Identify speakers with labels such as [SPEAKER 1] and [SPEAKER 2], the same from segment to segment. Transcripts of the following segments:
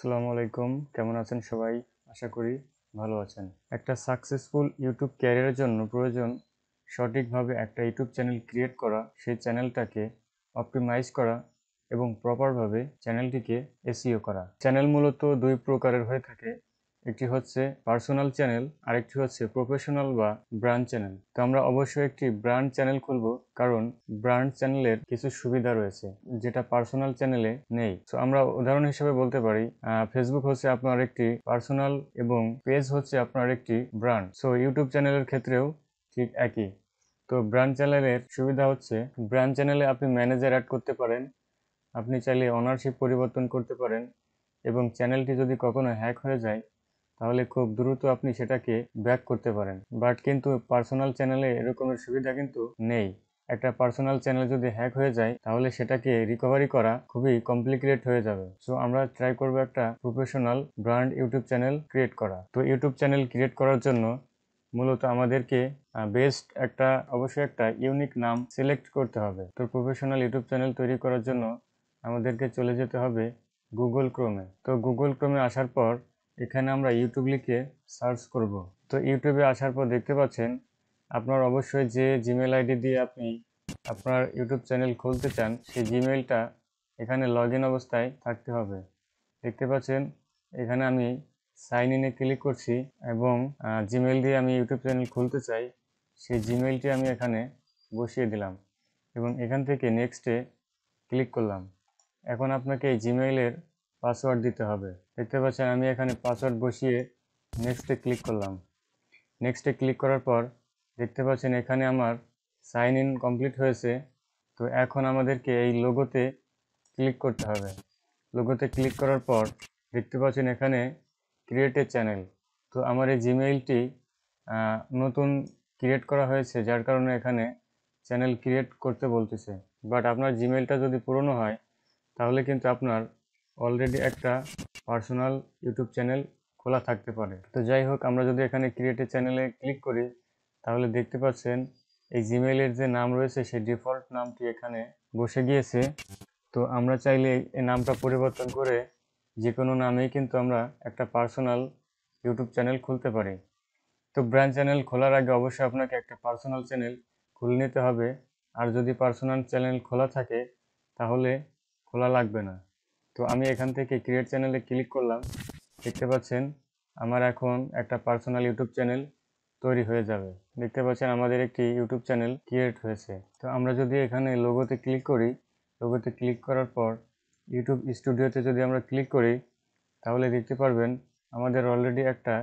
[SPEAKER 1] আসসালামু আলাইকুম, কেমন আছেন সবাই? আশা করি ভালো আছেন। একটা সাকসেসফুল ইউটিউব ক্যারিয়ারের জন্য প্রয়োজন সঠিকভাবে একটা ইউটিউব চ্যানেল ক্রিয়েট করা, সেই চ্যানেলটাকে অপটিমাইজ করা এবং প্রপারভাবে চ্যানেলটিকে এসইও করা। চ্যানেল মূলত দুই প্রকারের হয়ে থাকে। একটি হচ্ছে পার্সোনাল চ্যানেল, আরেকটি হচ্ছে প্রফেশনাল বা ব্র্যান্ড চ্যানেল। তো আমরা অবশ্যই একটি ব্র্যান্ড চ্যানেল খুলব, কারণ ব্র্যান্ড চ্যানেলের কিছু সুবিধা রয়েছে যেটা পার্সোনাল চ্যানেলে নেই। তো আমরা উদাহরণ হিসেবে বলতে পারি, ফেসবুক হচ্ছে আপনার একটি পার্সোনাল এবং পেজ হচ্ছে আপনার একটি ব্র্যান্ড। সো ইউটিউব চ্যানেলের ক্ষেত্রেও ঠিক একই। তো ব্র্যান্ড চ্যানেলের সুবিধা হচ্ছে, ব্র্যান্ড চ্যানেলে আপনি ম্যানেজার অ্যাড করতে পারেন, আপনি চাইলে ওনারশিপ পরিবর্তন করতে পারেন, এবং চ্যানেলটি যদি কখনো হ্যাক হয়ে যায় তাহলে খুব দ্রুত আপনি সেটাকে ব্যাক করতে পারেন। বাট কিন্তু পার্সোনাল চ্যানেলে এরকমের সুবিধা কিন্তু নেই। একটা পার্সোনাল চ্যানেল যদি হ্যাক হয়ে যায় তাহলে সেটাকে রিকভারি করা খুবই কমপ্লিকেটেড হয়ে যাবে। সো আমরা ট্রাই করবো একটা professional brand YouTube channel create করা। তো ইউটিউব চ্যানেল ক্রিয়েট করার জন্য মূলত আমাদেরকে বেস্ট অবশ্যই একটা ইউনিক নাম সিলেক্ট করতে হবে। তো প্রফেশনাল ইউটিউব চ্যানেল তৈরি করার জন্য আমাদেরকে চলে যেতে হবে গুগল ক্রোমে। তো গুগল ক্রোমে আসার পর এখানে আমরা ইউটিউব লিখে সার্চ করব। তো ইউটিউবে আসার পর দেখতে পাচ্ছেন আপনার অবশ্যই যে জিমেল আইডি দিয়ে আপনি আপনার ইউটিউব চ্যানেল খুলতে চান সেই জিমেলটা এখানে লগ ইন অবস্থায় থাকতে হবে। দেখতে পাচ্ছেন এখানে আমি সাইন ইনে ক্লিক করছি এবং জিমেল দিয়ে আমি ইউটিউব চ্যানেল খুলতে চাই, সেই জিমেলটি আমি এখানে বসিয়ে দিলাম এবং এখান থেকে নেক্সটে ক্লিক করলাম। এখন আপনাকে এই জিমেইলের পাসওয়ার্ড দিতে হবে। দেখতে পাচ্ছেন আমি এখানে পাসওয়ার্ড বসিয়ে নেক্সটে ক্লিক করলাম। নেক্সটে ক্লিক করার পর দেখতে পাচ্ছেন এখানে আমার সাইন ইন কমপ্লিট হয়েছে। তো এখন আমাদেরকে এই লোগোতে ক্লিক করতে হবে। লোগোতে ক্লিক করার পর দেখতে পাচ্ছেন এখানে ক্রিয়েট এ চ্যানেল। তো আমার এই জিমেইলটি নতুন ক্রিয়েট করা হয়েছে, যার কারণে এখানে চ্যানেল ক্রিয়েট করতে বলতেছে। বাট আপনার জিমেইলটা যদি পুরনো হয় তাহলে কিন্তু আপনার অলরেডি একটা পার্সোনাল ইউটিউব চ্যানেল খোলা থাকতে পারে। তো যাই হোক, আমরা যদি এখানে ক্রিয়েট এ চ্যানেলে ক্লিক করি তাহলে দেখতে পাচ্ছেন এই জিমেইলের যে নাম রয়েছে সেই ডিফল্ট নামটি এখানে বসে গিয়েছে। তো আমরা চাইলে এই নামটা পরিবর্তন করে যে কোনো নামেই কিন্তু আমরা একটা পার্সোনাল ইউটিউব চ্যানেল খুলতে পারি। তো ব্র্যান্ড চ্যানেল খোলার আগে অবশ্যই আপনাকে একটা পার্সোনাল চ্যানেল খুলে নিতে হবে। আর যদি পার্সোনাল চ্যানেল খোলা থাকে তাহলে খোলা লাগবে না। তো আমি এখান থেকে ক্রিয়েট চ্যানেলে ক্লিক করলাম। দেখতে পাচ্ছেন আমার এখন একটা পার্সোনাল ইউটিউব চ্যানেল তৈরি হয়ে যাবে। দেখতে পাচ্ছেন আমাদের একটি ইউটিউব চ্যানেল ক্রিয়েট হয়েছে। তো আমরা যদি এখানে লোগোতে ক্লিক করি, লোগোতে ক্লিক করার পর ইউটিউব স্টুডিওতে যদি আমরা ক্লিক করি তাহলে দেখতে পারবেন আমাদের অলরেডি একটা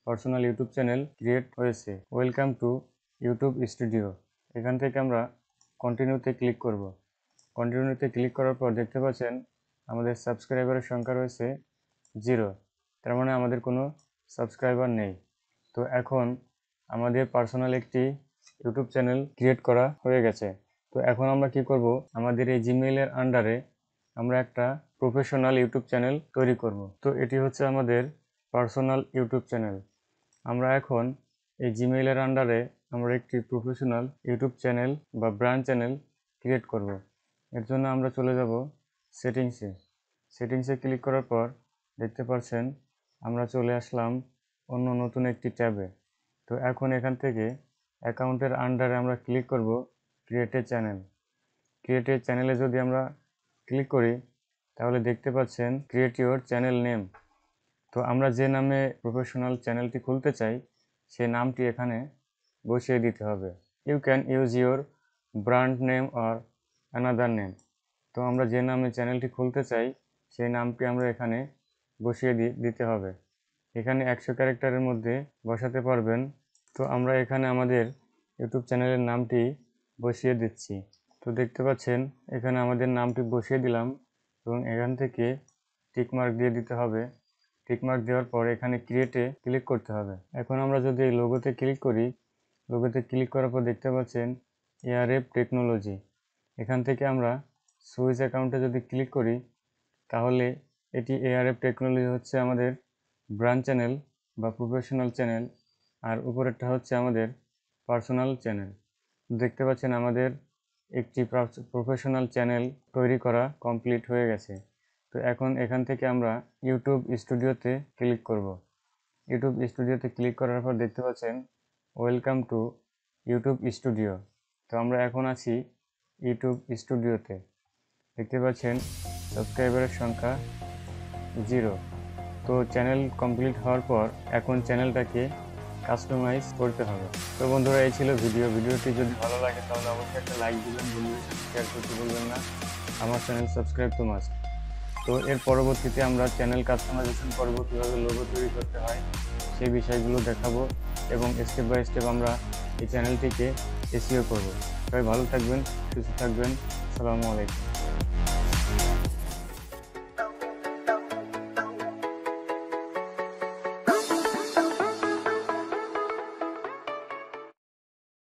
[SPEAKER 1] পার্সোনাল ইউটিউব চ্যানেল ক্রিয়েট হয়েছে। Welcome to YouTube studio. এখান থেকে আমরা কন্টিনিউতে ক্লিক করব। কন্টিনিউতে ক্লিক করার পর দেখতে পাচ্ছেন আমাদের সাবস্ক্রাইবারের সংখ্যা রয়েছে 0, তার মানে আমাদের কোনো সাবস্ক্রাইবার নেই। তো এখন আমাদের পার্সোনাল একটি ইউটিউব চ্যানেল ক্রিয়েট করা হয়ে গেছে। তো এখন আমরা কি করব, আমাদের এই জিমেইলের আন্ডারে আমরা একটা প্রফেশনাল ইউটিউব চ্যানেল তৈরি করব। তো এটি হচ্ছে আমাদের পার্সোনাল ইউটিউব চ্যানেল। আমরা এখন এই জিমেইলের আন্ডারে আমরা একটি প্রফেশনাল ইউটিউব চ্যানেল বা ব্র্যান্ড চ্যানেল ক্রিয়েট করব। এর জন্য আমরা চলে যাব সেটিংসে। সেটিংসে ক্লিক করার পর দেখতে পাচ্ছেন আমরা চলে আসলাম অন্য নতুন একটি ট্যাবে। তো এখন এখান থেকে অ্যাকাউন্টের আন্ডারে আমরা ক্লিক করব create a channel. Create a চ্যানেলে যদি আমরা ক্লিক করি তাহলে দেখতে পাচ্ছেন ক্রিয়েট ইউর চ্যানেল নেম। তো আমরা যে নামে প্রফেশনাল চ্যানেলটি খুলতে চাই সেই নামটি এখানে বসিয়ে দিতে হবে। You can use your brand name or another name. তো আমরা যে নামে চ্যানেলটি খুলতে চাই সেই নামটি আমরা এখানে বসিয়ে দিতে হবে। এখানে 100 ক্যারেক্টারের মধ্যে বসাতে পারবেন। তো আমরা এখানে আমাদের ইউটিউব চ্যানেলের নামটি বসিয়ে দিচ্ছি। তো দেখতে পাচ্ছেন এখানে আমাদের নামটি বসিয়ে দিলাম এবং এখান থেকে টিকমার্ক দিয়ে দিতে হবে। টিকমার্ক দেওয়ার পর এখানে ক্রিয়েটে ক্লিক করতে হবে। এখন আমরা যদি এই লোগোতে ক্লিক করি, লোগোতে ক্লিক করার পর দেখতে পাচ্ছেন এআরএফ টেকনোলজি। এখান থেকে আমরা সুইচ অ্যাকাউন্টে যদি ক্লিক করি তাহলে এটি এআরএফ টেকনোলজি হচ্ছে আমাদের ব্র্যান্ড চ্যানেল বা প্রফেশনাল চ্যানেল, আর উপরেরটা হচ্ছে আমাদের পার্সোনাল চ্যানেল। দেখতে পাচ্ছেন আমাদের একটি প্রফেশনাল চ্যানেল তৈরি করা কমপ্লিট হয়ে গেছে। তো এখন এখান থেকে আমরা ইউটিউব স্টুডিওতে ক্লিক করব। ইউটিউব স্টুডিওতে ক্লিক করার পর দেখতে পাচ্ছেন ওয়েলকাম টু ইউটিউব স্টুডিও। তো আমরা এখন আছি ইউটিউব স্টুডিওতে। দেখতে পাচ্ছেন সাবস্ক্রাইবারের সংখ্যা 0। তো চ্যানেল কমপ্লিট হওয়ার পর এখন চ্যানেলটাকে কাস্টমাইজ করতে হবে। তো বন্ধুরা, এই ছিল ভিডিওটি যদি ভালো লাগে তাহলে অবশ্যই একটা লাইক দিবেন, বন্ধুদের সাথে শেয়ার করতে ভুলবেন না। আমার চ্যানেল সাবস্ক্রাইব তো মাস্ট। তো এর পরবর্তীতে আমরা চ্যানেল কাস্টমাইজেশন করব, কীভাবে লোগো তৈরি করতে হয় সেই বিষয়গুলো দেখাবো এবং স্টেপ বাই স্টেপ আমরা এই চ্যানেলটিকে এসইও করব। সবাই ভালো থাকবেন, সুস্থ থাকবেন। আসসালামু আলাইকুম।